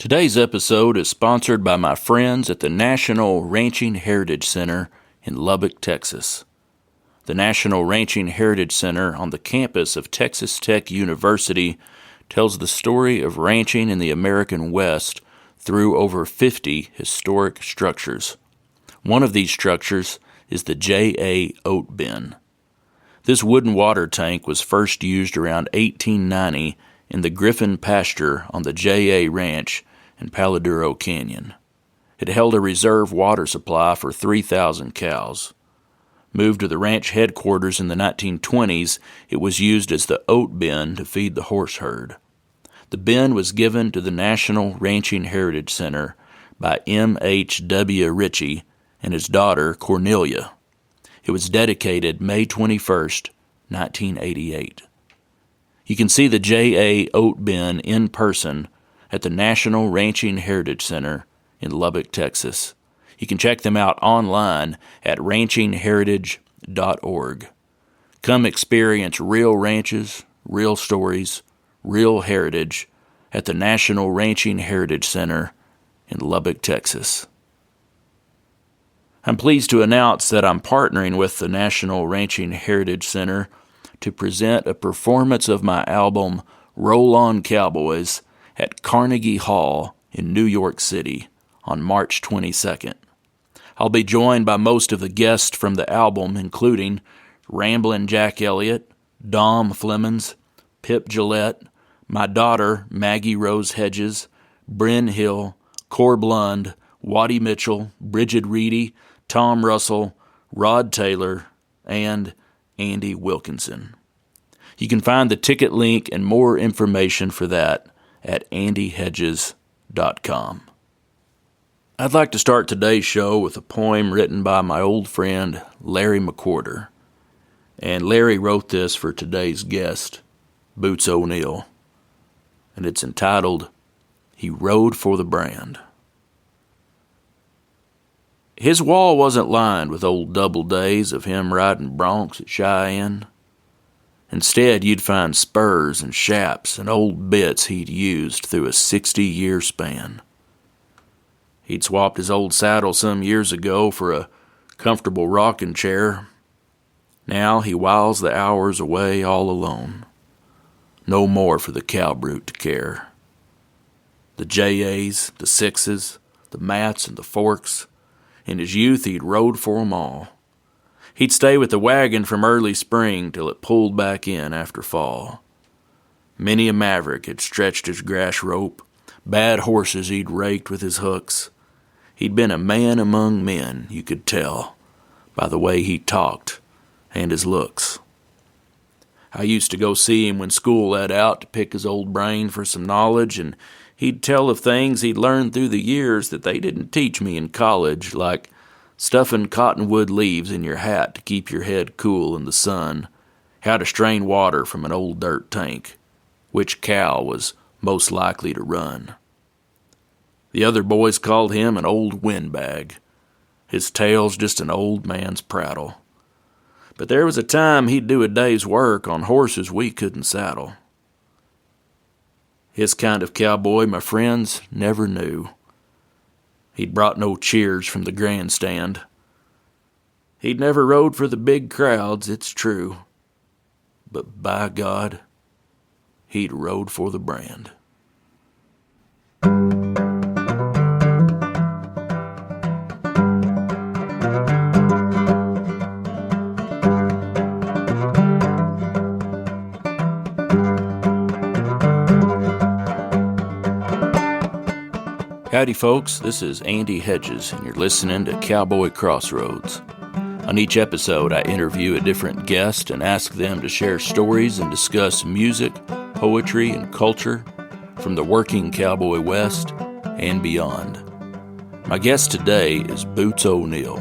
Today's episode is sponsored by my friends at the National Ranching Heritage Center in Lubbock, Texas. The National Ranching Heritage Center on the campus of Texas Tech University tells the story of ranching in the American West through over 50 historic structures. One of these structures is the J.A. Oat Bin. This wooden water tank was first used around 1890 in the Griffin pasture on the J.A. Ranch in Palo Duro Canyon. It held a reserve water supply for 3,000 cows. Moved to the ranch headquarters in the 1920s, it was used as the oat bin to feed the horse herd. The bin was given to the National Ranching Heritage Center by M.H.W. Ritchie and his daughter Cornelia. It was dedicated May 21st, 1988. You can see the J.A. Oat Bin in person at the National Ranching Heritage Center in Lubbock, Texas. You can check them out online at ranchingheritage.org. Come experience real ranches, real stories, real heritage at the National Ranching Heritage Center in Lubbock, Texas. I'm pleased to announce that I'm partnering with the National Ranching Heritage Center to present a performance of my album, Roll On Cowboys, at Carnegie Hall in New York City on March 22nd. I'll be joined by most of the guests from the album, including Ramblin' Jack Elliott, Dom Flemons, Pip Gillette, my daughter Maggie Rose Hedges, Bryn Hill, Corb Lund, Waddy Mitchell, Bridget Reedy, Tom Russell, Rod Taylor, and Andy Wilkinson. You can find the ticket link and more information for that at andyhedges.com. I'd like to start today's show with a poem written by my old friend Larry McWhorter. And Larry wrote this for today's guest, Boots O'Neill. And it's entitled, He Rode for the Brand. His wall wasn't lined with old Doubledays of him riding broncs at Cheyenne. Instead, you'd find spurs and shaps and old bits he'd used through a 60-year span. He'd swapped his old saddle some years ago for a comfortable rocking chair. Now he whiles the hours away all alone. No more for the cow brute to care. The J.A.'s, the Sixes, the Mats, and the Forks. In his youth, he'd rode for 'em all. He'd stay with the wagon from early spring till it pulled back in after fall. Many a maverick had stretched his grass rope, bad horses he'd raked with his hooks. He'd been a man among men, you could tell, by the way he talked and his looks. I used to go see him when school let out to pick his old brain for some knowledge, and he'd tell of things he'd learned through the years that they didn't teach me in college, like stuffing cottonwood leaves in your hat to keep your head cool in the sun, how to strain water from an old dirt tank, which cow was most likely to run. The other boys called him an old windbag. His tale's just an old man's prattle. But there was a time he'd do a day's work on horses we couldn't saddle. His kind of cowboy my friends never knew. He'd brought no cheers from the grandstand. He'd never rode for the big crowds, it's true. But by God, he'd rode for the brand. Howdy folks, this is Andy Hedges, and you're listening to Cowboy Crossroads. On each episode, I interview a different guest and ask them to share stories and discuss music, poetry, and culture from the working cowboy West and beyond. My guest today is Boots O'Neill.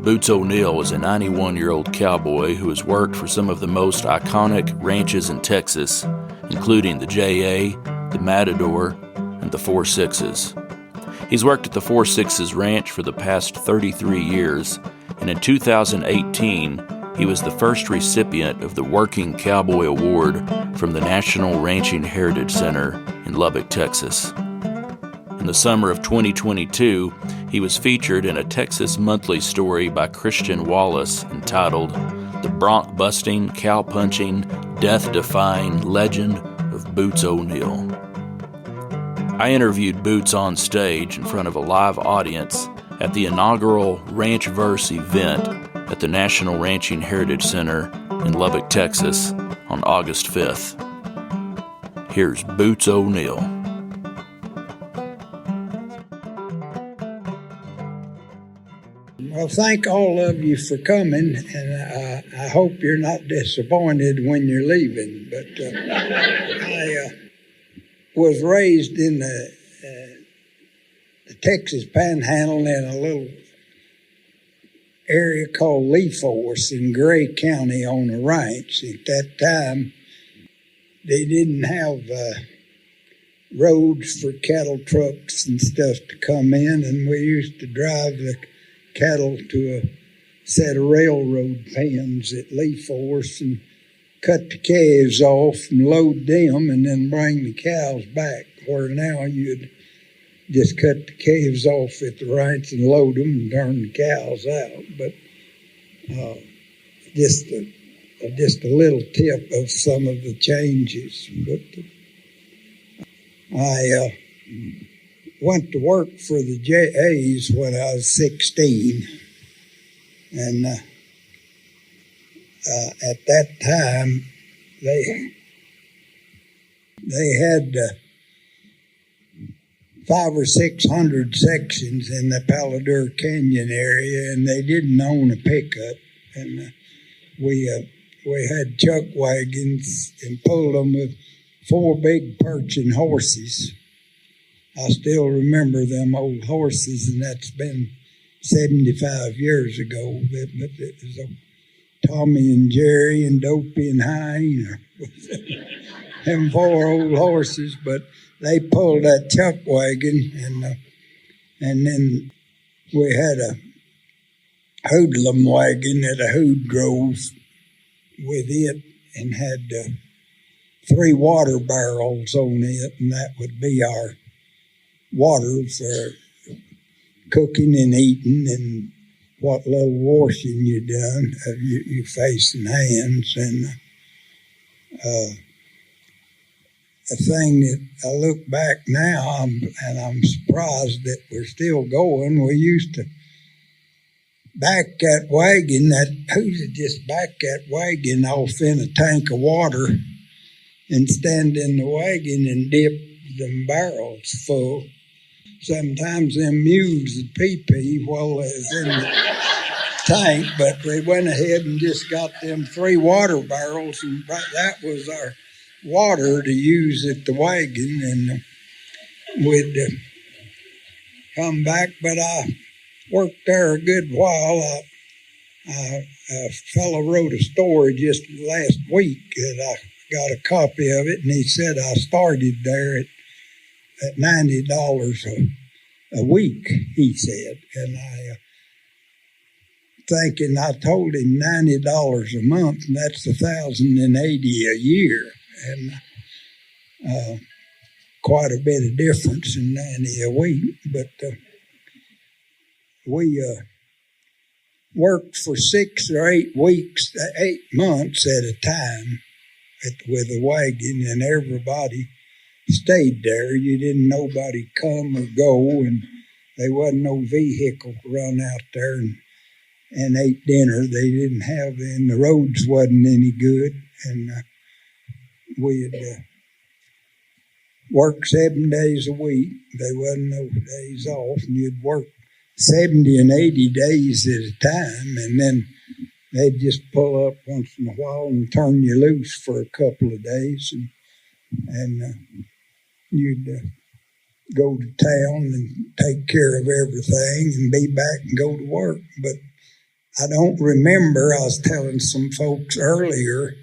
Boots O'Neill is a 91-year-old cowboy who has worked for some of the most iconic ranches in Texas, including the J.A., the Matador, and the Four Sixes. He's worked at the Four Sixes Ranch for the past 33 years, and in 2018, he was the first recipient of the Working Cowboy Award from the National Ranching Heritage Center in Lubbock, Texas. In the summer of 2022, he was featured in a Texas Monthly story by Christian Wallace entitled The Bronc-Busting, Cow-Punching, Death-Defying Legend of Boots O'Neill. I interviewed Boots on stage in front of a live audience at the inaugural Ranchverse event at the National Ranching Heritage Center in Lubbock, Texas on August 5th. Here's Boots O'Neill. Well, thank all of you for coming, and I hope you're not disappointed when you're leaving. But I was raised in the Texas Panhandle in a little area called Lee Force in Gray County on a ranch. At that time, they didn't have roads for cattle trucks and stuff to come in, and we used to drive the cattle to a set of railroad pens at Lee Force and cut the calves off and load them and then bring the cows back, where now you'd just cut the calves off at the ranch and load them and turn the cows out. But just a little tip of some of the changes. But I went to work for the JAs when I was 16, and at that time they had 500 or 600 sections in the Palo Duro Canyon area, and they didn't own a pickup, and we had chuck wagons and pulled them with 4 big perching horses. I still remember them old horses, and that's been 75 years ago. But it was Tommy and Jerry and Dopey and Hine, them 4 old horses. But they pulled that chuck wagon, and then we had a hoodlum wagon at a hood grove with it, and had 3 water barrels on it, and that would be our water for cooking and eating and what little washing you done of your face and hands. And a thing that I look back now, and I'm surprised that we're still going. We used to back that wagon, just back that wagon off in a tank of water and stand in the wagon and dip them barrels full. Sometimes them mules would pee-pee while they was in the tank, but we went ahead and just got them 3 water barrels, and that was our water to use at the wagon, and we'd come back. But I worked there a good while. A fellow wrote a story just last week that I got a copy of it, and he said I started there at $90 a week, he said. And I told him $90 a month, and that's $1,080 a year, and quite a bit of difference in 90 a week. But we worked for 6 or 8 weeks, 8 months at a time with a wagon, and everybody stayed there. You didn't nobody come or go, and there wasn't no vehicle run out there and ate dinner. They didn't have, and the roads wasn't any good, and we'd work 7 days a week. There wasn't no days off, and you'd work 70 and 80 days at a time, and then they'd just pull up once in a while and turn you loose for a couple of days, and you'd go to town and take care of everything and be back and go to work. But I don't remember, I was telling some folks earlier,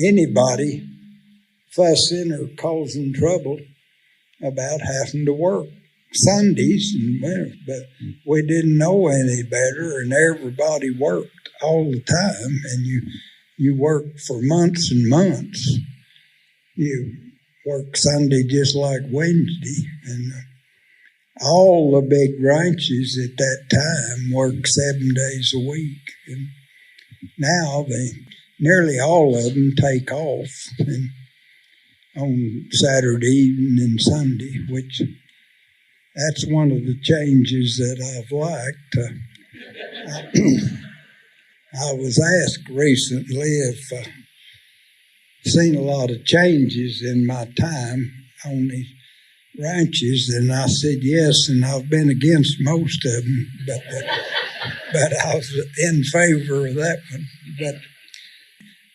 anybody fussing or causing trouble about having to work Sundays, but we didn't know any better, and everybody worked all the time, and you worked for months and months. worked Sunday just like Wednesday. And all the big ranches at that time worked 7 days a week. And now nearly all of them take off on Saturday evening and Sunday, which that's one of the changes that I've liked. I was asked recently if I've seen a lot of changes in my time on these ranches, and I said yes, and I've been against most of them, but I was in favor of that one. But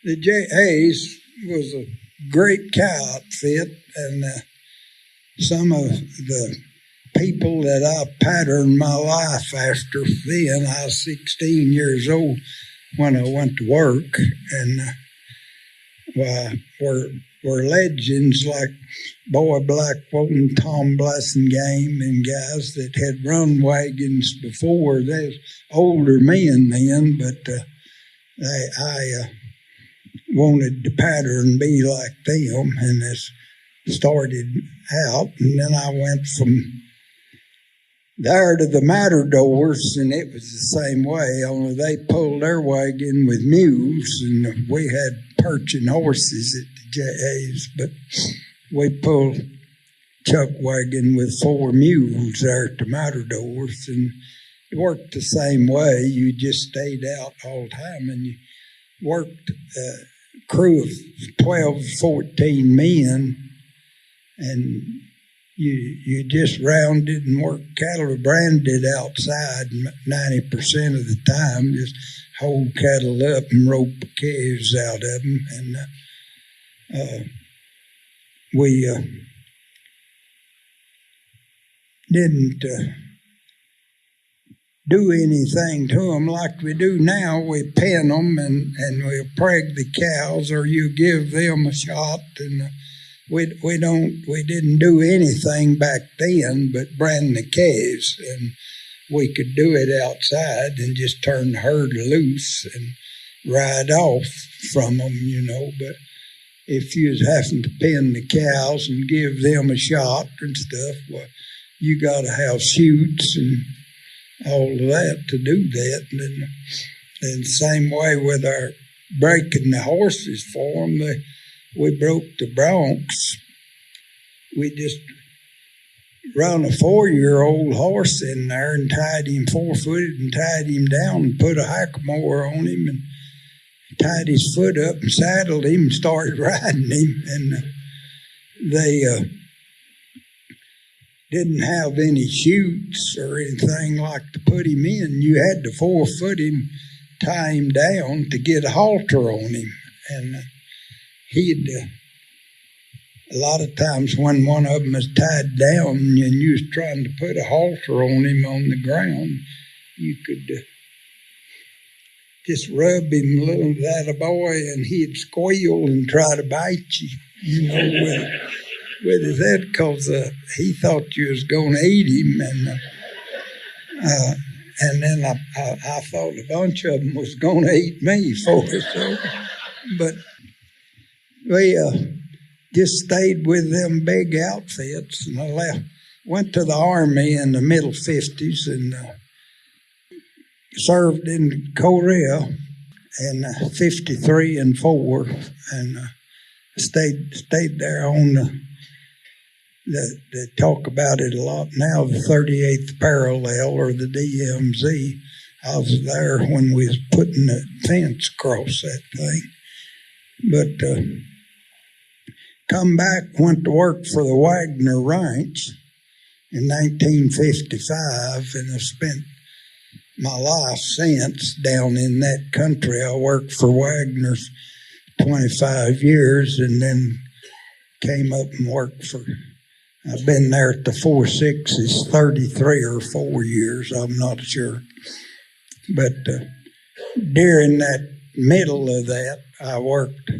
the J.A.'s was a great cow outfit, and some of the people that I patterned my life after then. I was 16 years old when I went to work, and were legends like Boy Blackwell and Tom Blassingame and guys that had run wagons before. They was older men then, but I wanted to pattern be like them, and this started out, and then I went from there to the Matadors, and it was the same way, only they pulled their wagon with mules, and we had perching horses at the J.A.'s, but we pulled chuck wagon with 4 mules there at the Matadors, and it worked the same way. You just stayed out all the time, and you worked a crew of 12, 14 men, and you just rounded and worked cattle branded outside 90% of the time, just hold cattle up and rope calves out of them. And we didn't do anything to them like we do now. We pen them and we preg the cows, or you give them a shot, and we didn't do anything back then but brand the calves, and we could do it outside and just turn the herd loose and ride off from them, but if you was having to pen the cows and give them a shot and stuff, well, you got to have chutes and all of that to do that. And same way with our breaking the horses for them, we broke the broncs. We just run a 4-year-old horse in there and tied him 4-footed and tied him down and put a hackamore on him and tied his foot up and saddled him and started riding him. And they didn't have any chutes or anything like to put him in. You had to 4-foot him, tie him down to get a halter on him. And he'd, a lot of times when one of them was tied down and you was trying to put a halter on him on the ground, you could just rub him a little, that boy, and he'd squeal and try to bite you, with his head, because he thought you was going to eat him. And then I thought a bunch of them was going to eat me for it. So, but we just stayed with them big outfits, and I went to the Army in the middle 50s and served in Korea in 53 and 4, and stayed there on they talk about it a lot now, the 38th parallel, or the DMZ. I was there when we was putting the fence across that thing. But come back, went to work for the Wagner Ranch in 1955, and I've spent my life since down in that country. I worked for Wagner's 25 years and then came up and worked for, I've been there at the 4 6s 33 or 4 years, I'm not sure. But during that middle of that, I worked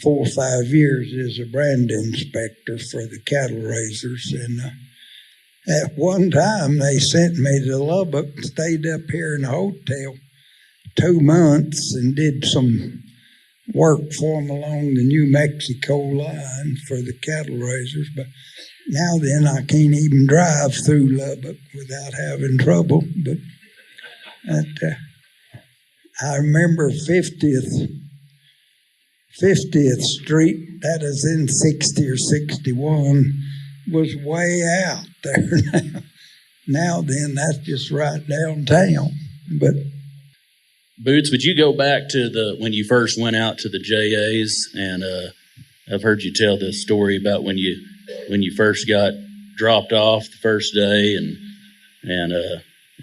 4 or 5 years as a brand inspector for the cattle raisers. And at one time, they sent me to Lubbock and stayed up here in a hotel 2 months and did some worked for them along the New Mexico line for the cattle raisers. But now then, I can't even drive through Lubbock without having trouble. But I remember 50th Street, that is in 60 or 61, was way out there. Now then, that's just right downtown. But Boots, would you go back to when you first went out to the JAs? And I've heard you tell this story about when you first got dropped off the first day and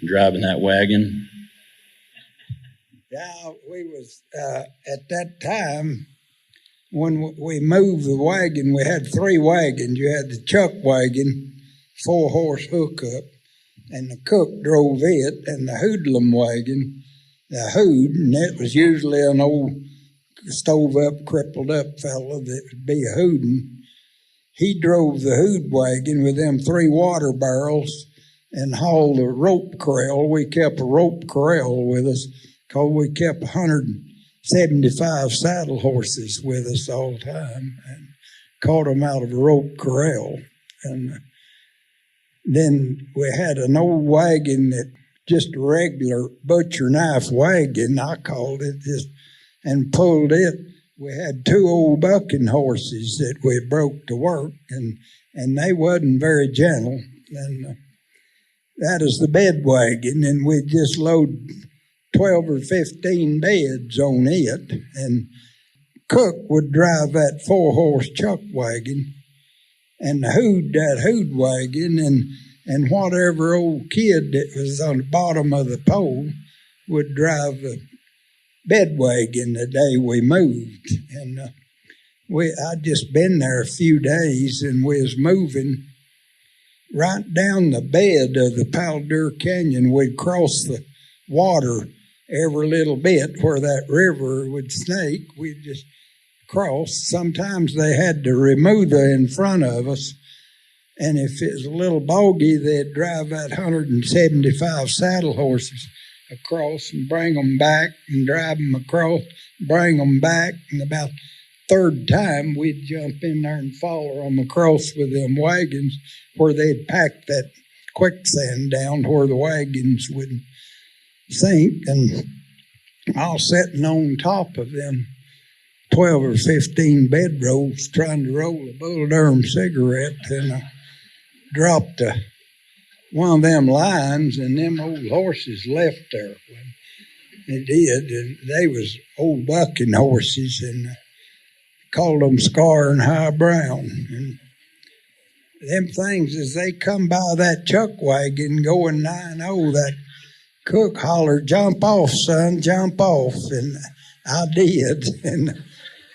driving that wagon. Yeah, we was at that time when we moved the wagon. We had 3 wagons. You had the chuck wagon, 4-horse hookup, and the cook drove it, and the hoodlum wagon, the hood, and it was usually an old stove-up, crippled-up fellow that would be a hoodin. He drove the hood wagon with them 3 water barrels and hauled a rope corral. We kept a rope corral with us because we kept 175 saddle horses with us all the time and caught them out of a rope corral. And then we had an old wagon that just a regular butcher knife wagon, I called it, and pulled it. We had 2 old bucking horses that we broke to work, and they wasn't very gentle. And that is the bed wagon, and we'd just load 12 or 15 beds on it, and Cook would drive that 4-horse chuck wagon, and that hood wagon, and whatever old kid that was on the bottom of the pole would drive the bed wagon the day we moved. And I'd just been there a few days, and we was moving right down the bed of the Palo Duro Canyon. We'd cross the water every little bit where that river would snake. We'd just cross. Sometimes they had the remover in front of us, and if it was a little bogey, they'd drive that 175 saddle horses across and bring them back and drive them across, bring them back, and about third time we'd jump in there and follow them across with them wagons where they'd pack that quicksand down where the wagons would sink, and I was sitting on top of them 12 or 15 bedrolls trying to roll a Bull Durham cigarette, and I dropped one of them lines, and them old horses left there when they did, and they was old bucking horses, and called them Scar and High Brown. And them things, as they come by that chuck wagon going 9-0, that cook hollered, "Jump off, son, jump off." And I did. And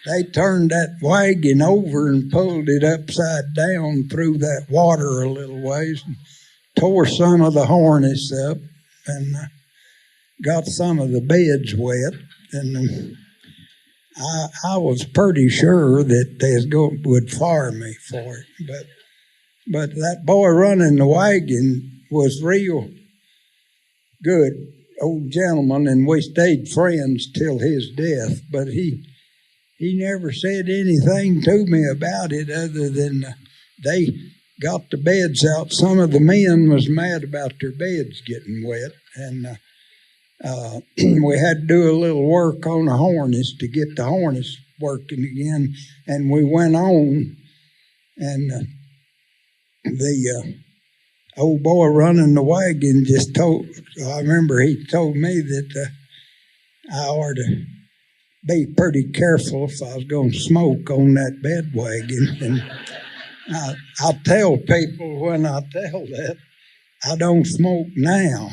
they turned that wagon over and pulled it upside down through that water a little ways and tore some of the harness up and got some of the beds wet. And I was pretty sure that they would fire me for it. But that boy running the wagon was real good old gentleman, and we stayed friends till his death. But he never said anything to me about it other than they got the beds out. Some of the men was mad about their beds getting wet, and we had to do a little work on the harness to get the harness working again. And we went on, and the old boy running the wagon just I remember he told me that I ought to be pretty careful if I was going to smoke on that bed wagon. And I tell people when I tell that, I don't smoke now.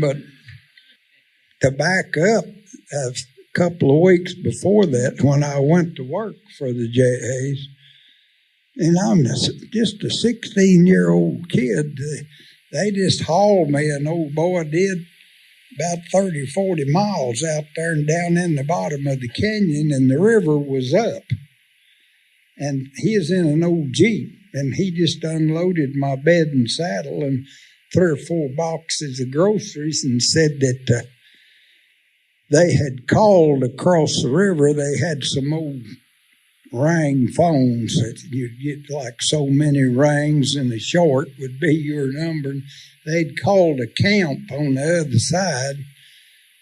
But to back up, a couple of weeks before that, when I went to work for the JAs, and I'm just a 16-year-old kid, they just hauled me, an old boy did, about 30, 40 miles out there and down in the bottom of the canyon, and the river was up. And he was in an old Jeep, and he just unloaded my bed and saddle and 3 or 4 boxes of groceries and said that they had called across the river. They had some old ring phones that you'd get like so many rings, and the short would be your number. And they'd called a camp on the other side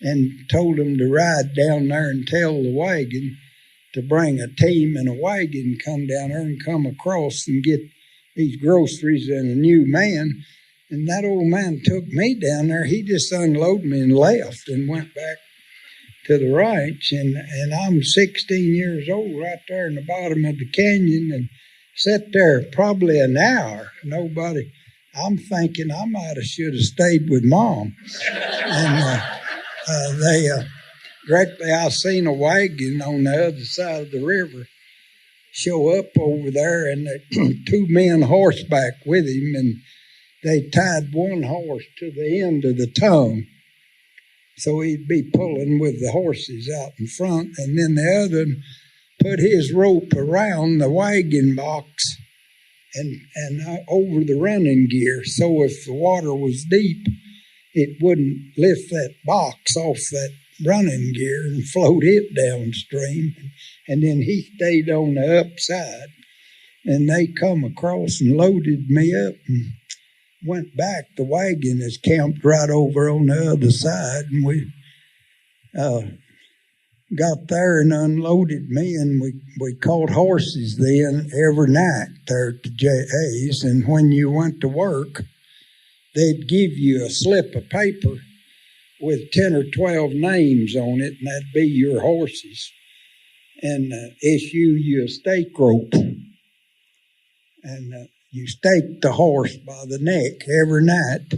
and told them to ride down there and tell the wagon to bring a team and a wagon, come down there and come across and get these groceries and a new man. And that old man took me down there. He just unloaded me and left and went back to the ranch. And I'm 16 years old right there in the bottom of the canyon and sat there probably an hour. Nobody. I'm thinking I might have should have stayed with Mom. And directly I seen a wagon on the other side of the river show up over there, and two men horseback with him, and they tied one horse to the end of the tongue, so he'd be pulling with the horses out in front, and then the other put his rope around the wagon box and over the running gear, so if the water was deep, it wouldn't lift that box off that running gear and float it downstream. And then he stayed on the upside, and they come across and loaded me up and went back. The wagon is camped right over on the other side, and we got there and unloaded me, and we caught horses then every night there at the JA's. And when you went to work, they'd give you a slip of paper with 10 or 12 names on it, and that'd be your horses, and issue you a stake rope. And you staked the horse by the neck every night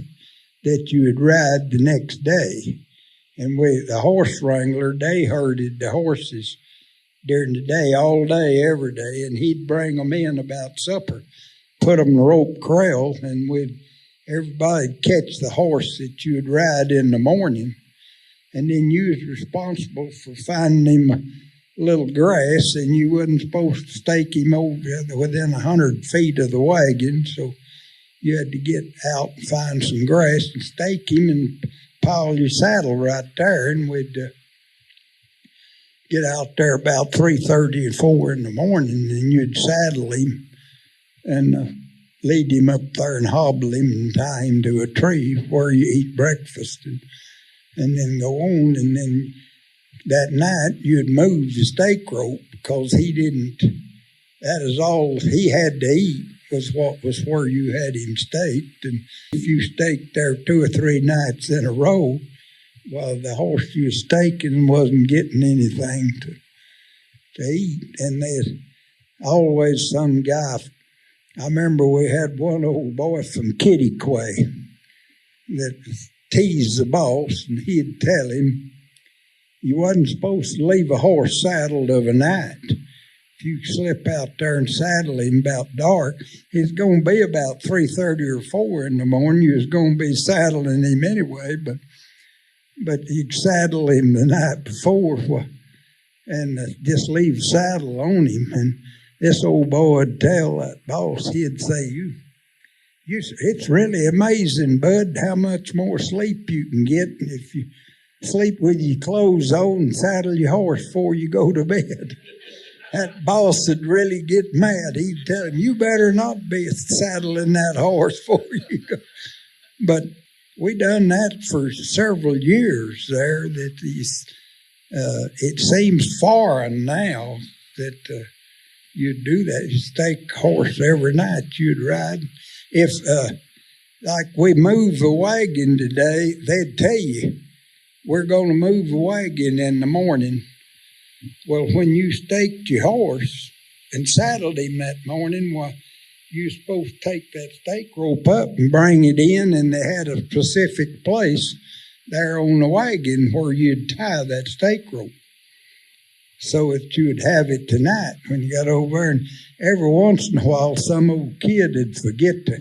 that you would ride the next day. And the horse wrangler, they herded the horses during the day, all day, every day, and he'd bring them in about supper, put them in the rope corral, and everybody'd catch the horse that you'd ride in the morning, and then you was responsible for finding him a little grass, and you wasn't supposed to stake him over within 100 feet of the wagon, so you had to get out and find some grass and stake him and pile your saddle right there, and we'd get out there about 3:30 or 4 in the morning, and you'd saddle him and lead him up there and hobble him and tie him to a tree where you eat breakfast and then go on. And then that night you'd move the stake rope because that is all he had to eat was where you had him staked. And if you staked there 2 or 3 nights in a row, well, the horse you was staking wasn't getting anything to eat. And there's always some guy. I remember we had one old boy from Kittyquay that teased the boss, and he'd tell him, you wasn't supposed to leave a horse saddled of a night. If you slip out there and saddle him about dark, it's going to be about 3:30 or 4 in the morning. You was going to be saddling him anyway, but you'd saddle him the night before and just leave the saddle on him. And this old boy would tell that boss, he'd say, it's really amazing, bud, how much more sleep you can get if you sleep with your clothes on and saddle your horse before you go to bed. That boss would really get mad. He'd tell him, you better not be saddling that horse before you go. But we done that for several years there. It seems foreign now that you'd do that. You stake a horse every night you'd ride. If, like we move a wagon today, they'd tell you, we're going to move a wagon in the morning. Well, when you staked your horse and saddled him that morning, well, you're supposed to take that stake rope up and bring it in, and they had a specific place there on the wagon where you'd tie that stake rope so that you would have it tonight when you got over. And every once in a while, some old kid would forget to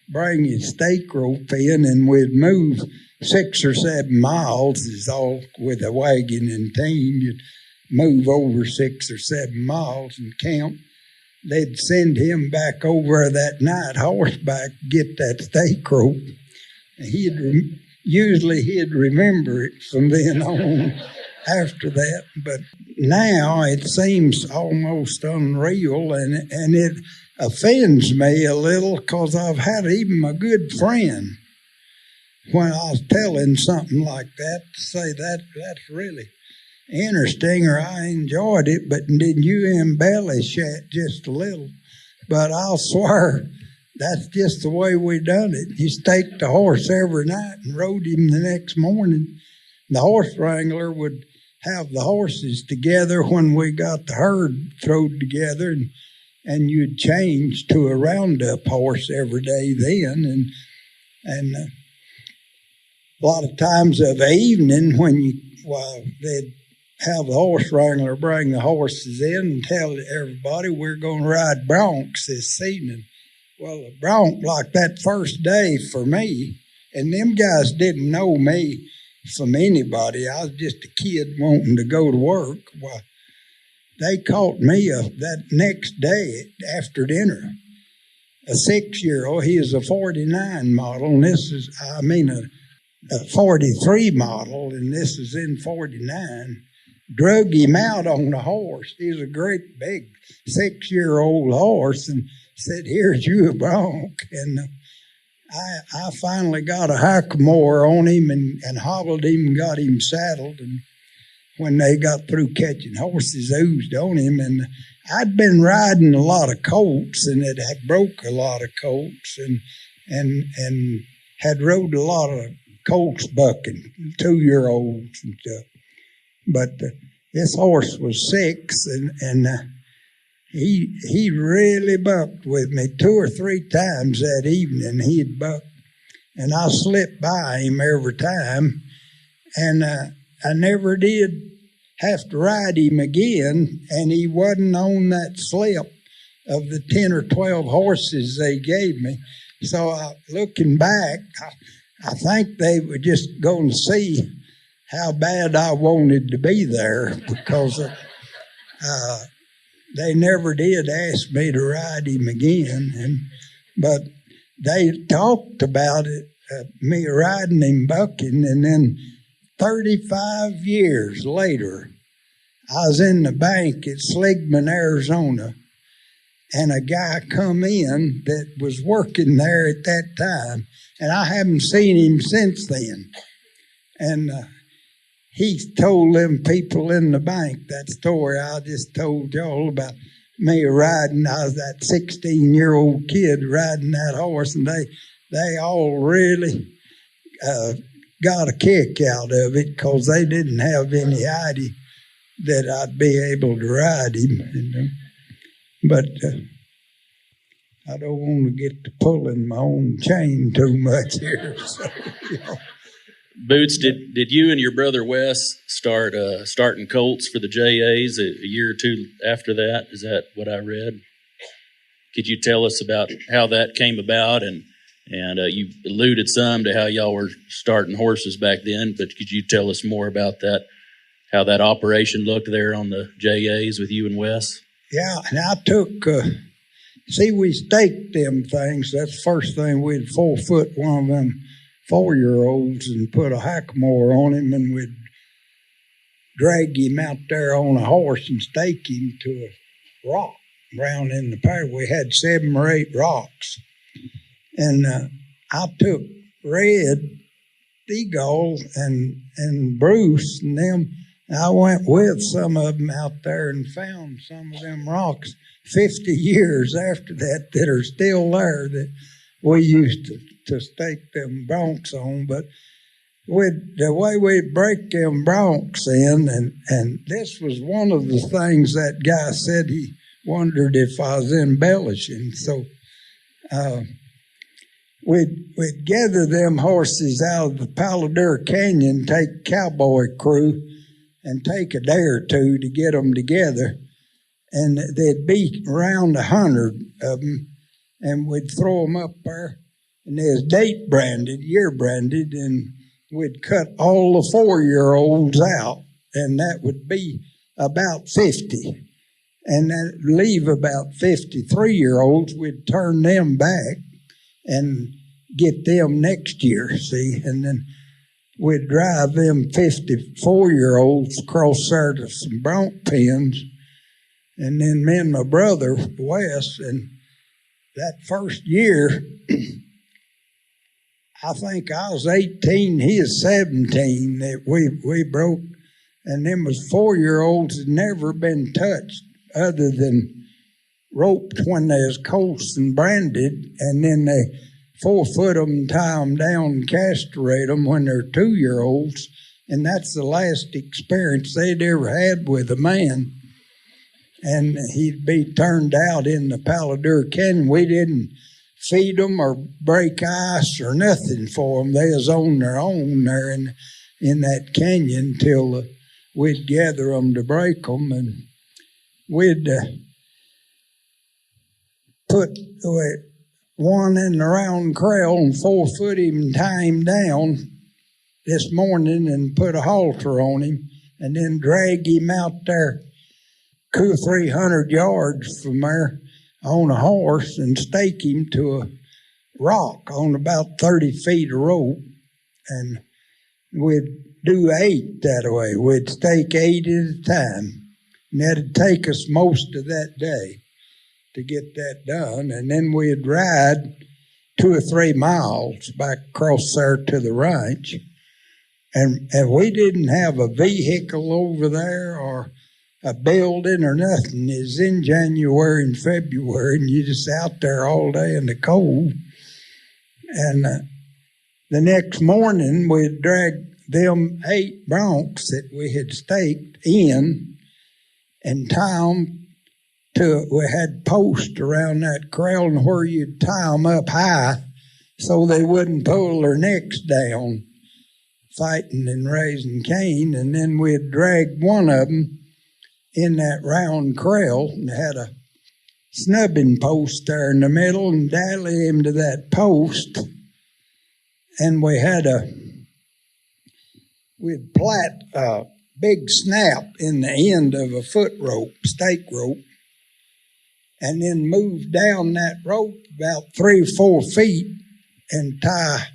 bring his stake rope in, and we'd move 6 or 7 miles, is all with a wagon and team. You'd move over 6 or 7 miles and camp. They'd send him back over that night horseback, get that stake rope. And he'd usually he'd remember it from then on after that. But now it seems almost unreal, and it offends me a little because I've had even a good friend when I was telling something like that say that's really interesting, or I enjoyed it, but did you embellish it just a little? But I'll swear that's just the way we done it. You staked the horse every night and rode him the next morning. The horse wrangler would have the horses together when we got the herd throwed together, and you'd change to a roundup horse every day then, and a lot of times of the evening when they'd have the horse wrangler bring the horses in and tell everybody we're going to ride broncs this evening. Well, a bronc like that first day for me, and them guys didn't know me from anybody. I was just a kid wanting to go to work. Well, they caught me that next day after dinner. A 6-year-old, he is a 49 model, and this is, a 43 model, and this is in 49. Drug him out on the horse. He's a great big 6-year-old horse, and said, "Here's you a bronc." And I finally got a hackamore on him and hobbled him and got him saddled. And when they got through catching horses, oozed on him. And I'd been riding a lot of colts, and it had broke a lot of colts, and had rode a lot of colts bucking, 2-year-olds and stuff. But this horse was 6, and he really bucked with me 2 or 3 times that evening. He'd buck, and I slipped by him every time, and I never did have to ride him again, and he wasn't on that slip of the 10 or 12 horses they gave me. So looking back, I think they were just going to see how bad I wanted to be there, because they never did ask me to ride him again. But they talked about it, me riding him bucking, and then 35 years later, I was in the bank at Seligman, Arizona, and a guy come in that was working there at that time, and I haven't seen him since then. And he told them people in the bank that story I just told y'all about me riding. I was that 16-year-old kid riding that horse, and they all really got a kick out of it because they didn't have any idea that I'd be able to ride him. But I don't want to get to pulling my own chain too much here. So, Boots, did you and your brother Wes starting colts for the JAs a year or two after that? Is that what I read? Could you tell us about how that came about? And you alluded some to how y'all were starting horses back then, but could you tell us more about that, how that operation looked there on the JAs with you and Wes? Yeah, and I took, we staked them things. That's the first thing. We'd 4-foot one of them 4-year-olds and put a hackamore on him, and we'd drag him out there on a horse and stake him to a rock around in the prairie. We had 7 or 8 rocks. And I took Red, Eagle, and Bruce and them. I went with some of them out there and found some of them rocks 50 years after that are still there that we used to stake them broncs on. But the way we break them broncs in, and this was one of the things that guy said he wondered if I was embellishing. So we'd gather them horses out of the Palo Duro Canyon, take cowboy crew, and take a day or two to get them together. And there'd be around 100 of them, and we'd throw them up there. And there's date branded, year branded, and we'd cut all the 4-year-olds out, and that would be about 50. And that'd leave about 53-year-olds. We'd turn them back and get them next year, see? And then we'd drive them 54-year-olds across there to some bronc pens, and then me and my brother, Wes, and that first year, I think I was 18, he was 17, that we broke, and them was 4-year-olds that never been touched other than roped when they was coaxed and branded, and then they 4-foot them and tie them down and castrate them when they're 2-year-olds, and that's the last experience they'd ever had with a man. And he'd be turned out in the Palo Duro Canyon. We didn't feed them or break ice or nothing for them. They was on their own there in that canyon till we'd gather them to break them, and we'd put one in the round corral and 4-foot him and tie him down this morning and put a halter on him, and then drag him out there 200 or 300 yards from there on a horse and stake him to a rock on about 30 feet of rope. And we'd do 8 that way. We'd stake 8 at a time. And that'd take us most of that day to get that done. And then we'd ride 2 or 3 miles back across there to the ranch. And we didn't have a vehicle over there or a building or nothing. It's in January and February, and you're just out there all day in the cold. And the next morning, we'd drag them 8 broncs that we had staked in and tie them to, we had posts around that corral and where you'd tie them up high so they wouldn't pull their necks down fighting and raising Cain. And then we'd drag one of them in that round corral and had a snubbing post there in the middle and dally him to that post. And we'd plait a big snap in the end of a foot rope, stake rope, and then move down that rope about 3 or 4 feet and tie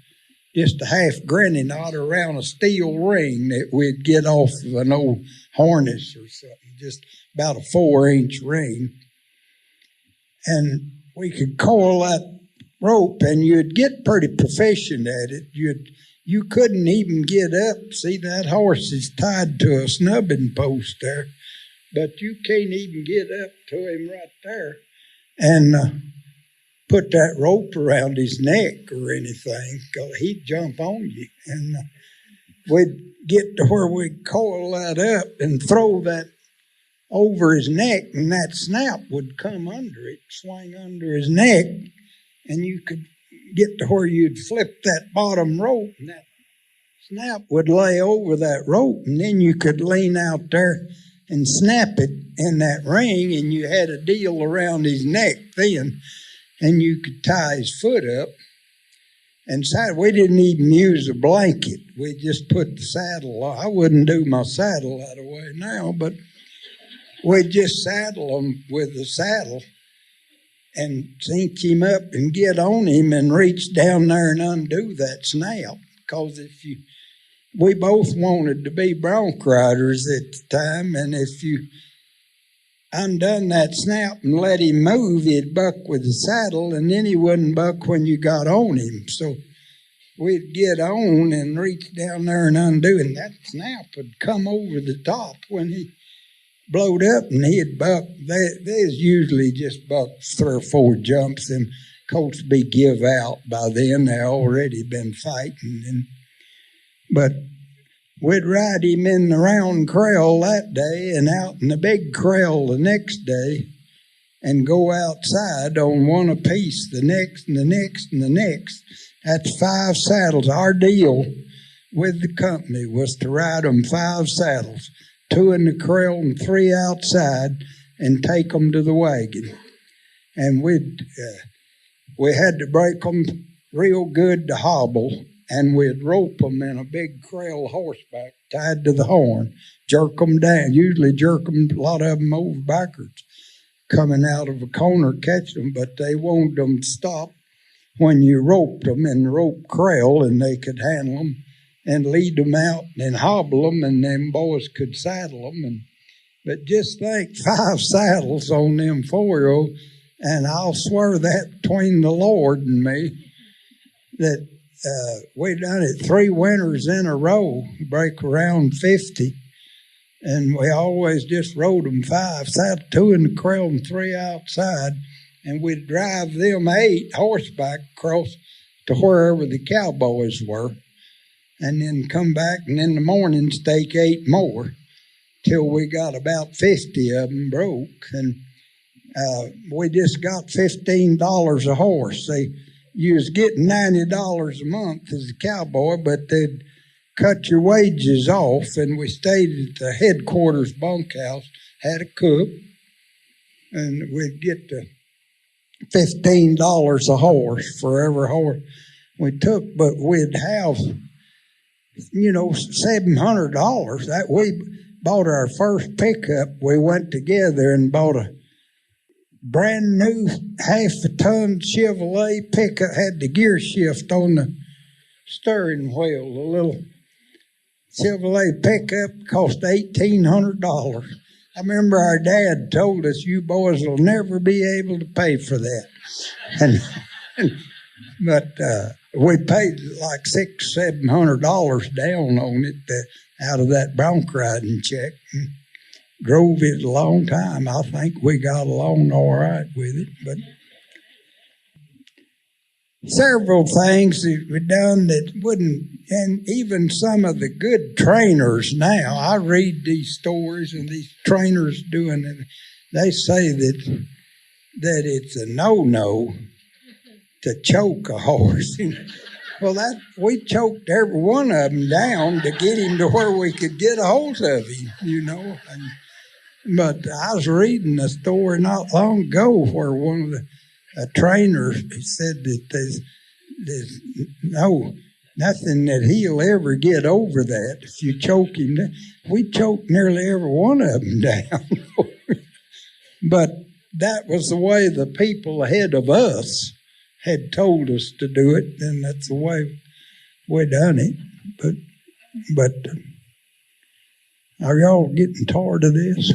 just a half granny knot around a steel ring that we'd get off of an old harness or something, just about a 4-inch ring. And we could coil that rope, and you'd get pretty proficient at it. You couldn't even get up. See, that horse is tied to a snubbing post there, but you can't even get up to him right there and put that rope around his neck or anything, because he'd jump on you. And we'd get to where we'd coil that up and throw that over his neck, and that snap would come under it, swing under his neck, and you could get to where you'd flip that bottom rope, and that snap would lay over that rope, and then you could lean out there and snap it in that ring, and you had a deal around his neck then, and you could tie his foot up. And we didn't even use a blanket. We just put the saddle on. I wouldn't do my saddle that way now, but we'd just saddle him with the saddle and sink him up and get on him and reach down there and undo that snap. Because we both wanted to be bronc riders at the time, and if you undone that snap and let him move, he'd buck with the saddle, and then he wouldn't buck when you got on him. So we'd get on and reach down there and undo, and that snap would come over the top when he blowed up, and he'd buck. There's usually just buck 3 or 4 jumps, and colts be give out by then. They already been fighting, but we'd ride him in the round corral that day and out in the big corral the next day and go outside on one apiece, the next and the next and the next. That's 5 saddles. Our deal with the company was to ride them 5 saddles, 2 in the corral and 3 outside, and take them to the wagon. And we had to break them real good to hobble, and we'd rope them in a big corral horseback tied to the horn, jerk them down, usually jerk them, a lot of them over backwards, coming out of a corner, catch them, but they wanted them to stop when you roped them in the rope corral, and they could handle them and lead them out and hobble them, and them boys could saddle them. But just think, 5 saddles on them 4-year-olds, and I'll swear that between the Lord and me, that we done it 3 winters in a row, break around 50, and we always just rode them 5 saddle, 2 in the corral and 3 outside, and we'd drive them 8 horseback across to wherever the cowboys were, and then come back, and in the morning stake 8 more till we got about 50 of them broke, and we just got $15 a horse. You was getting $90 a month as a cowboy, but they'd cut your wages off, and we stayed at the headquarters bunkhouse, had a cook, and we'd get the $15 a horse for every horse we took, but we'd have, $700. That we bought our first pickup. We went together and bought a brand new half-a-ton Chevrolet pickup, had the gear shift on the steering wheel. A little Chevrolet pickup cost $1,800. I remember our dad told us, "You boys will never be able to pay for that." But we paid like $600-700 down on it out of that bronc riding check. And drove it a long time. I think we got along all right with it, but several things that we done that wouldn't, and even some of the good trainers now, I read these stories and these trainers doing it, they say that it's a no-no to choke a horse. Well, we choked every one of them down to get him to where we could get a hold of him, But I was reading a story not long ago where one of the trainers said that there's nothing that he'll ever get over that if you choke him down. We choked nearly every one of them down. But that was the way the people ahead of us had told us to do it, and that's the way we done it. But are y'all getting tired of this?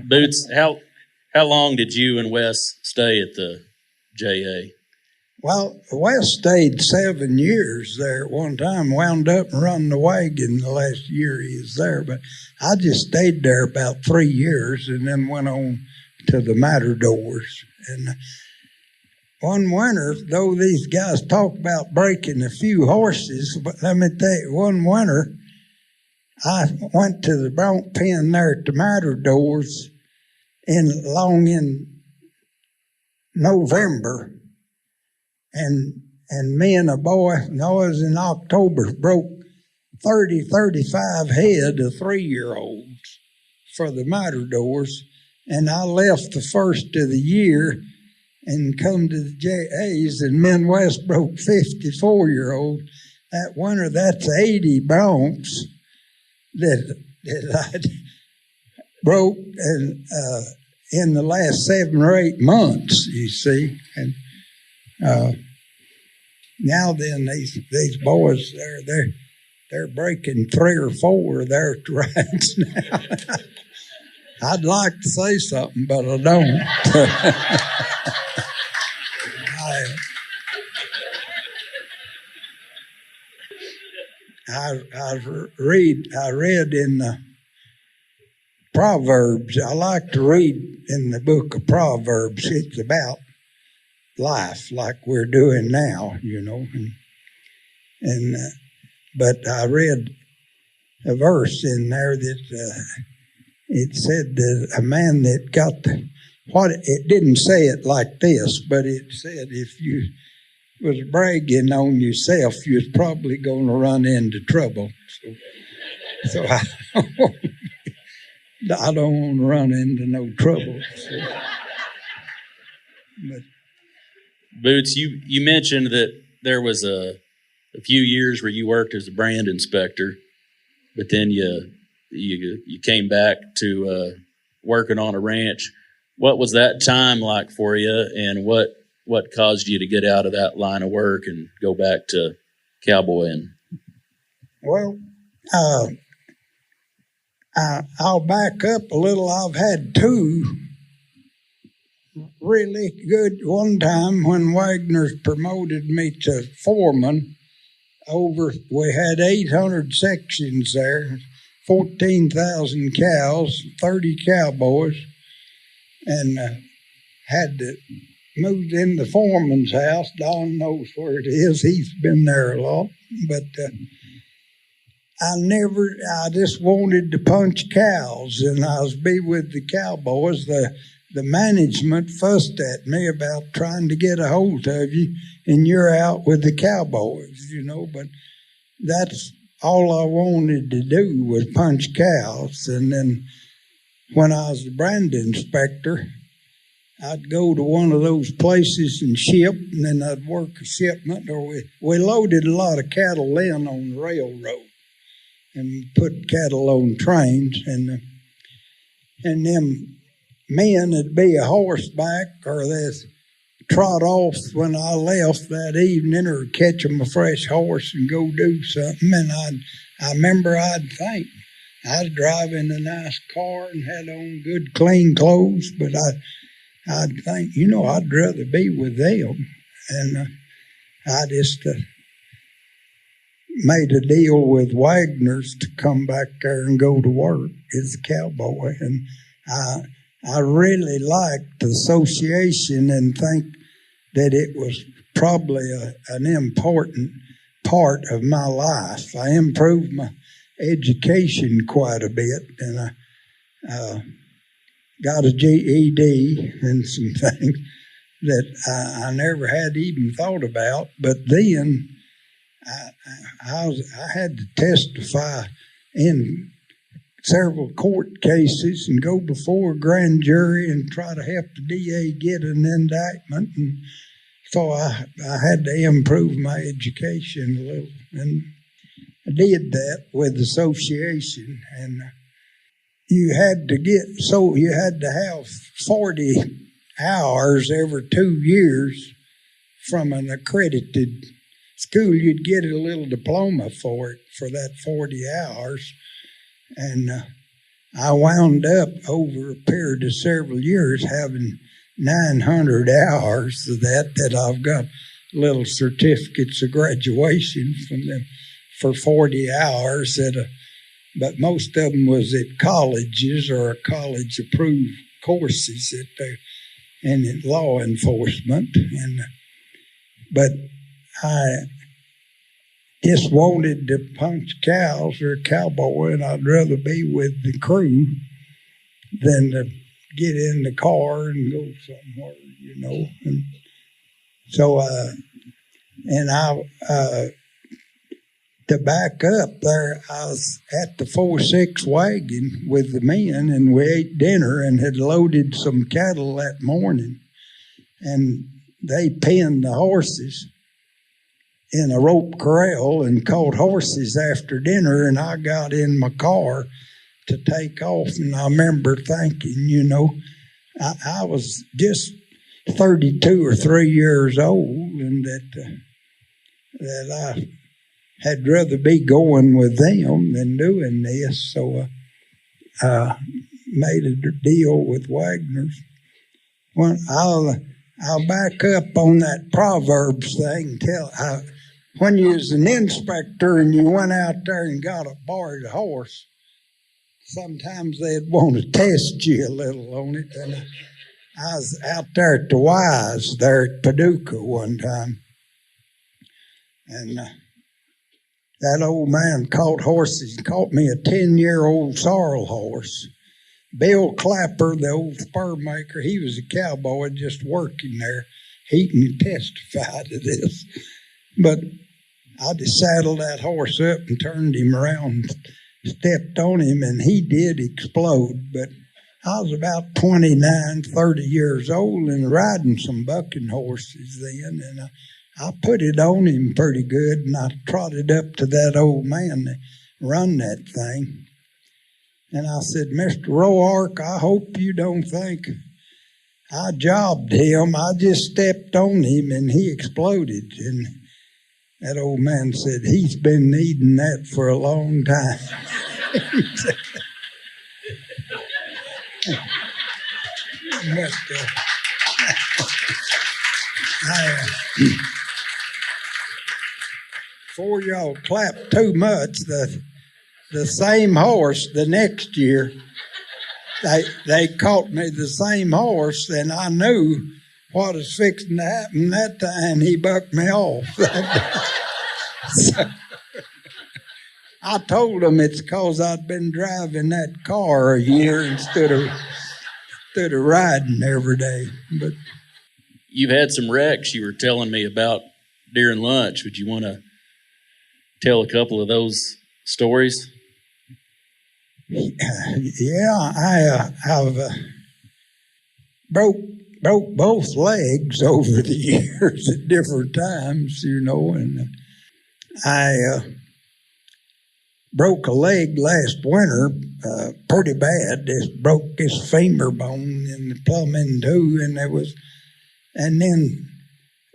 Boots, how long did you and Wes stay at the JA? Well, Wes stayed 7 years there at one time, wound up and run the wagon the last year he was there. But I just stayed there about 3 years and then went on to the Matadors. And one winter, though these guys talk about breaking a few horses, but let me tell you, one winter, I went to the bronc pen there at the Matadors long in November, and me and a boy, no, it was in October, broke 35 head of 3-year-olds for the Matadors, and I left the first of the year and come to the JAs, and me and West broke 54-year-olds. That winter, that's 80 broncs that I broke in the last 7 or 8 months, you see. And now then, these boys, they're breaking 3 or 4 of their rides now. I'd like to say something, but I don't. I read in the Proverbs. I like to read in the book of Proverbs. It's about life, like we're doing now, but I read a verse in there that it said that a man that got it didn't say it like this, but it said if you was bragging on yourself, you was probably going to run into trouble. So I don't want to run into no trouble. So. But, Boots, you mentioned that there was a few years where you worked as a brand inspector, but then you came back to working on a ranch. What was that time like for you, and what what caused you to get out of that line of work and go back to cowboying? Well, I'll back up a little. I've had two really good. One time when Wagner's promoted me to foreman, we had 800 sections there, 14,000 cows, 30 cowboys, and had to move in the foreman's house. Don knows where it is. He's been there a lot. But I just wanted to punch cows, and I was be with the cowboys. The management fussed at me about trying to get a hold of you, and you're out with the cowboys, but that's all I wanted to do was punch cows. And then when I was the brand inspector, I'd go to one of those places and ship, and then I'd work a shipment, or we loaded a lot of cattle in on the railroad and put cattle on trains, and them men would be a horseback, or they'd trot off when I left that evening, or catch them a fresh horse and go do something. And I remember I'd think I was driving a nice car and had on good clean clothes, but I'd think, I'd rather be with them. And I just made a deal with Wagner's to come back there and go to work as a cowboy. And I really liked the association and think that it was probably an important part of my life. I improved my education quite a bit, and I got a GED and some things that I never had even thought about. But then I had to testify in several court cases and go before a grand jury and try to help the DA get an indictment. And so I had to improve my education a little. And I did that with the association. And you had to have 40 hours every 2 years from an accredited school. You'd get a little diploma for that 40 hours. And I wound up over a period of several years having 900 hours of that I've got little certificates of graduation from them for 40 hours. But most of them was at colleges or college-approved courses and in law enforcement. But I just wanted to punch cows or a cowboy, and I'd rather be with the crew than to get in the car and go somewhere, And so, to back up there, I was at the 4-6 wagon with the men, and we ate dinner and had loaded some cattle that morning, and they penned the horses in a rope corral and caught horses after dinner, and I got in my car to take off. And I remember thinking, I was just 32 or 3 years old, and that I had rather be going with them than doing this. So I made a deal with Wagner's. Well, I'll back up on that Proverbs thing. When you was an inspector and you went out there and got a borrowed horse, sometimes they'd want to test you a little on it. And I was out there at the Wise there at Paducah one time, and that old man caught horses. He caught me a 10-year-old sorrel horse. Bill Clapper, the old spur maker, he was a cowboy just working there. He can testify to this. But I just saddled that horse up and turned him around, stepped on him, and he did explode. But I was about 29, 30 years old and riding some bucking horses then, and I put it on him pretty good, and I trotted up to that old man to run that thing. And I said, Mr. Roark, I hope you don't think I jobbed him. I just stepped on him and he exploded. And that old man said, he's been needing that for a long time. But, before y'all clap too much, the same horse the next year, they caught me the same horse, and I knew what was fixing to happen that time. He bucked me off. So, I told them it's because I'd been driving that car a year instead of riding every day. But You've had some wrecks you were telling me about during lunch. Would you want to tell a couple of those stories? yeah, I've broke both legs over the years at different times, and I broke a leg last winter pretty bad. Just broke this femur bone in the plumbing too, and then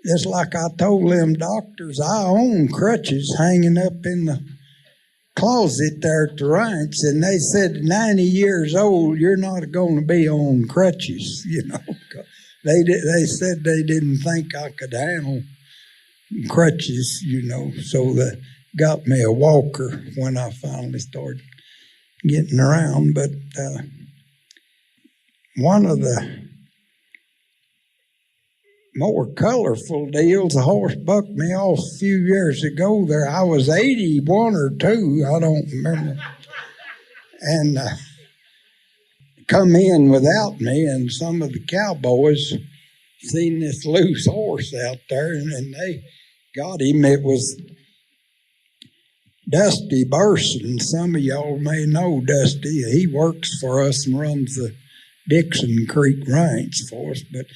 just like I told them doctors, I own crutches hanging up in the closet there at the ranch, and they said 90 years old, you're not going to be on crutches, They said they didn't think I could handle crutches, so they got me a walker when I finally started getting around. But one of the more colorful deals, a horse bucked me off a few years ago there. I was 81 or 2, I don't remember. And come in without me, and some of the cowboys seen this loose horse out there, and they got him. It was Dusty Burson. Some of y'all may know Dusty. He works for us and runs the Dixon Creek Ranch for us, but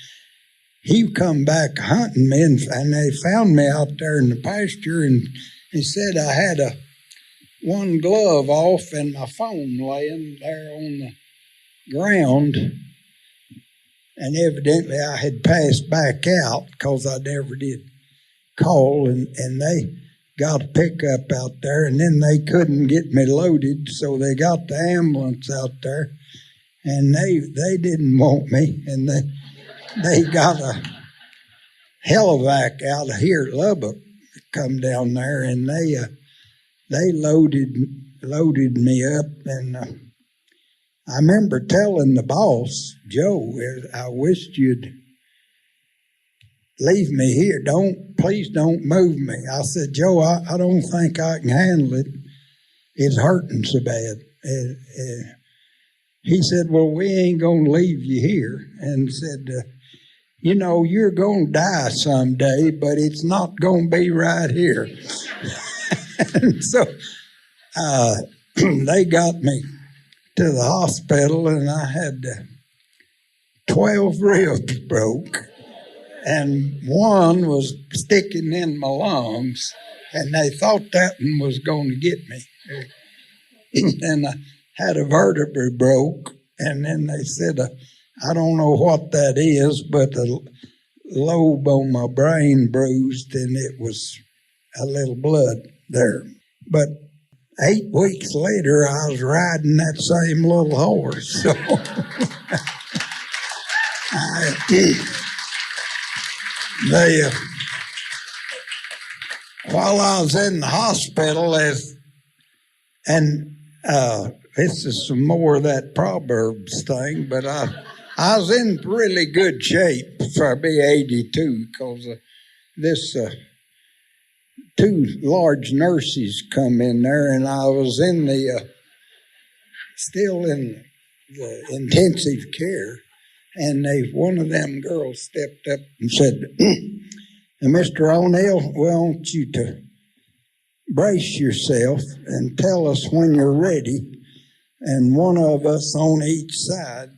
he come back hunting me, and they found me out there in the pasture, and he said I had one glove off and my phone laying there on the ground, and evidently I had passed back out because I never did call, and they got a pickup out there, and then they couldn't get me loaded, so they got the ambulance out there, and they didn't want me, and they got a helivac out of here at Lubbock come down there, and they loaded me up, and I remember telling the boss, Joe, I wished you'd leave me here. Please don't move me. I said, Joe, I don't think I can handle it. It's hurting so bad. He said, well, we ain't going to leave you here, and said, you're going to die someday, but it's not going to be right here. And so they got me to the hospital, and I had 12 ribs broke, and one was sticking in my lungs, and they thought that one was going to get me. And I had a vertebra broke, and then they said, I don't know what that is, but the lobe on my brain bruised, and it was a little blood there. But 8 weeks later, I was riding that same little horse. So while I was in the hospital, this is some more of that Proverbs thing, but I was in really good shape for be 82 because this 2 large nurses come in there, and I was in still in the intensive care, and one of them girls stepped up and said, Mr. O'Neill, we want you to brace yourself and tell us when you're ready, and one of us on each side,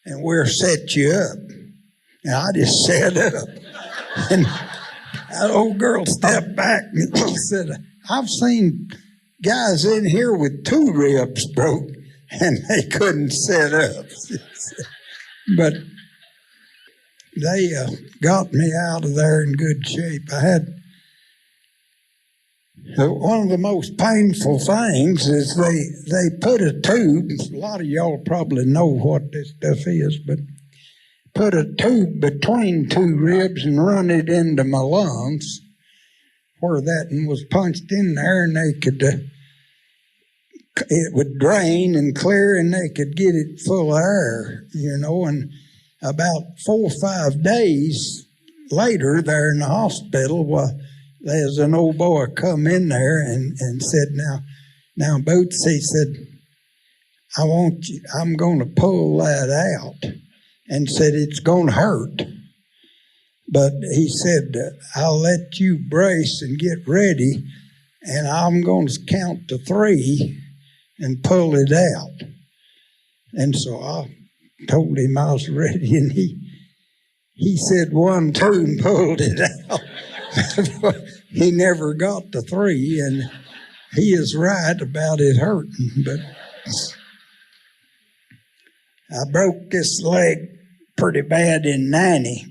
and we'll set you up. And I just sat up. And that old girl stepped back and said, I've seen guys in here with 2 ribs broke, and they couldn't sit up. But they got me out of there in good shape. I had one of the most painful things is they put a tube. A lot of y'all probably know what this stuff is, but put a tube between two ribs and run it into my lungs, where that one was punched in there, and they could. It would drain and clear, and they could get it full of air, and about 4 or 5 days later, there in the hospital, there's an old boy come in there and said, now, Boots, he said, I'm going to pull that out, and said, it's going to hurt. But he said, I'll let you brace and get ready, and I'm going to count to 3 and pull it out. And so I told him I was ready, and he said 1, 2, and pulled it out. He never got to 3, and he is right about it hurting. But I broke this leg pretty bad in 90,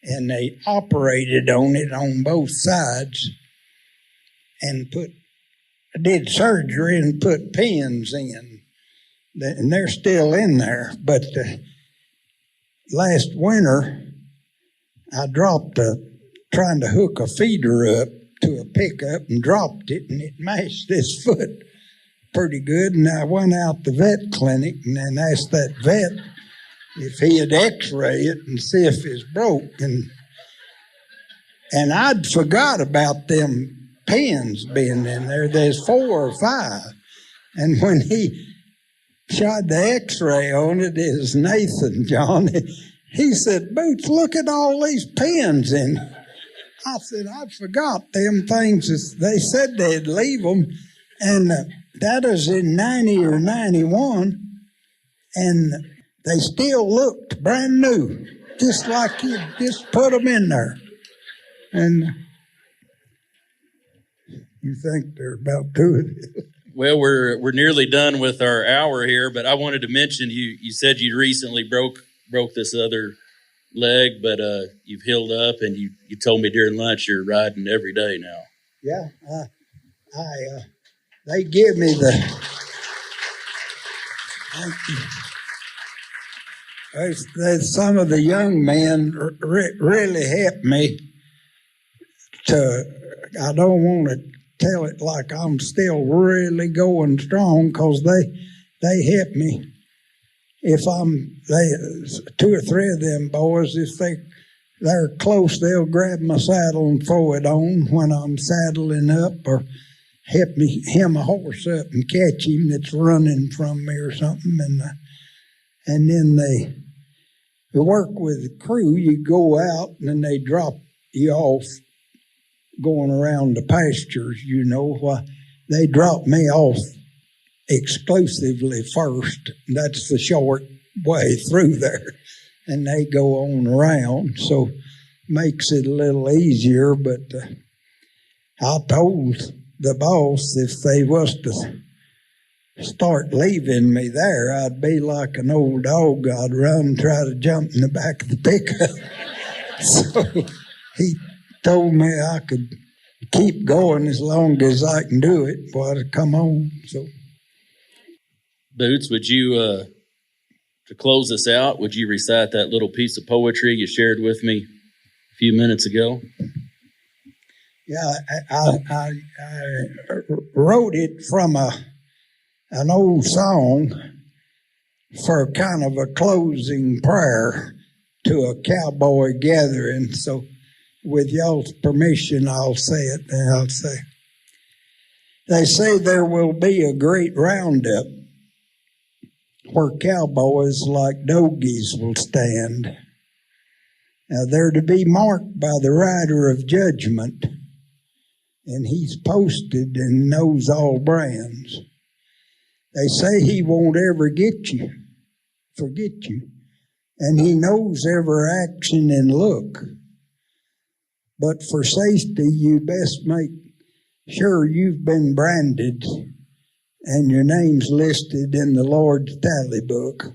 and they operated on it on both sides and did surgery and put pins in, and they're still in there. But last winter, I dropped trying to hook a feeder up to a pickup and dropped it, and it mashed this foot pretty good. And I went out to the vet clinic and then asked that vet if he had x-ray it and see if it's broke. And I'd forgot about them pins being in there. There's 4 or 5. And when he shot the x-ray on it, is Nathan, John, he said, Boots, look at all these pins in. I said, I forgot them things. They said they'd leave them. And that was in 90 or 91. And they still looked brand new, just like you just put them in there. And you think they're about doing it. Well, we're nearly done with our hour here, but I wanted to mention you said you recently broke this other leg, but you've healed up, and you told me during lunch you're riding every day now. Yeah, they give me some of the young men really helped me I don't want to tell it like I'm still really going strong, because they help me. If 2 or 3 of them boys, if they're close, they'll grab my saddle and throw it on when I'm saddling up, or help me hem a horse up and catch him that's running from me or something. And then they work with the crew. You go out and then they drop you off going around the pastures, they drop me off exclusively first. That's the short way through there. And they go on around, so makes it a little easier. But I told the boss if they was to start leaving me there, I'd be like an old dog. I'd run and try to jump in the back of the pickup. So he told me I could keep going as long as I can do it. Well, I'd come on. So, Boots, would you, to close us out, would you recite that little piece of poetry you shared with me a few minutes ago? Yeah, I wrote it from an old song for kind of a closing prayer to a cowboy gathering. So, with y'all's permission, I'll say it, and I'll say, they say there will be a great roundup where cowboys like dogies will stand. Now they're to be marked by the rider of judgment, and he's posted and knows all brands. They say he won't ever forget you, and he knows every action and look. But for safety, you best make sure you've been branded and your name's listed in the Lord's tally book.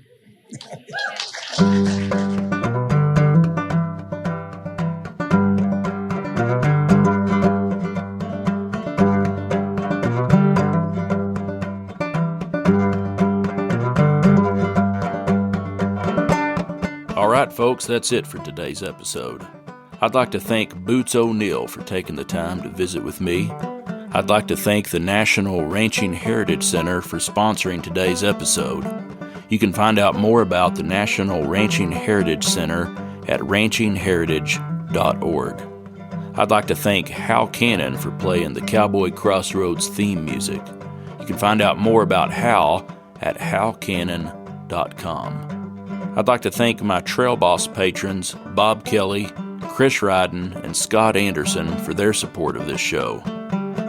All right, folks, that's it for today's episode. I'd like to thank Boots O'Neill for taking the time to visit with me. I'd like to thank the National Ranching Heritage Center for sponsoring today's episode. You can find out more about the National Ranching Heritage Center at ranchingheritage.org. I'd like to thank Hal Cannon for playing the Cowboy Crossroads theme music. You can find out more about Hal at halcannon.com. I'd like to thank my Trail Boss patrons, Bob Kelly, Chris Ryden, and Scott Anderson for their support of this show.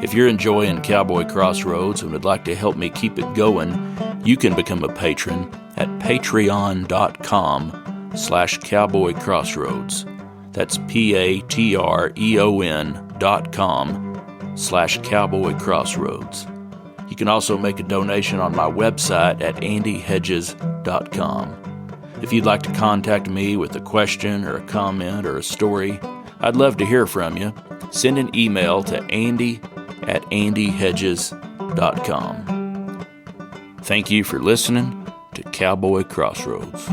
If you're enjoying Cowboy Crossroads and would like to help me keep it going, you can become a patron at patreon.com/Cowboy Crossroads. That's patreon.com/Cowboy Crossroads. You can also make a donation on my website at andyhedges.com. If you'd like to contact me with a question or a comment or a story, I'd love to hear from you. Send an email to andy@andyhedges.com. Thank you for listening to Cowboy Crossroads.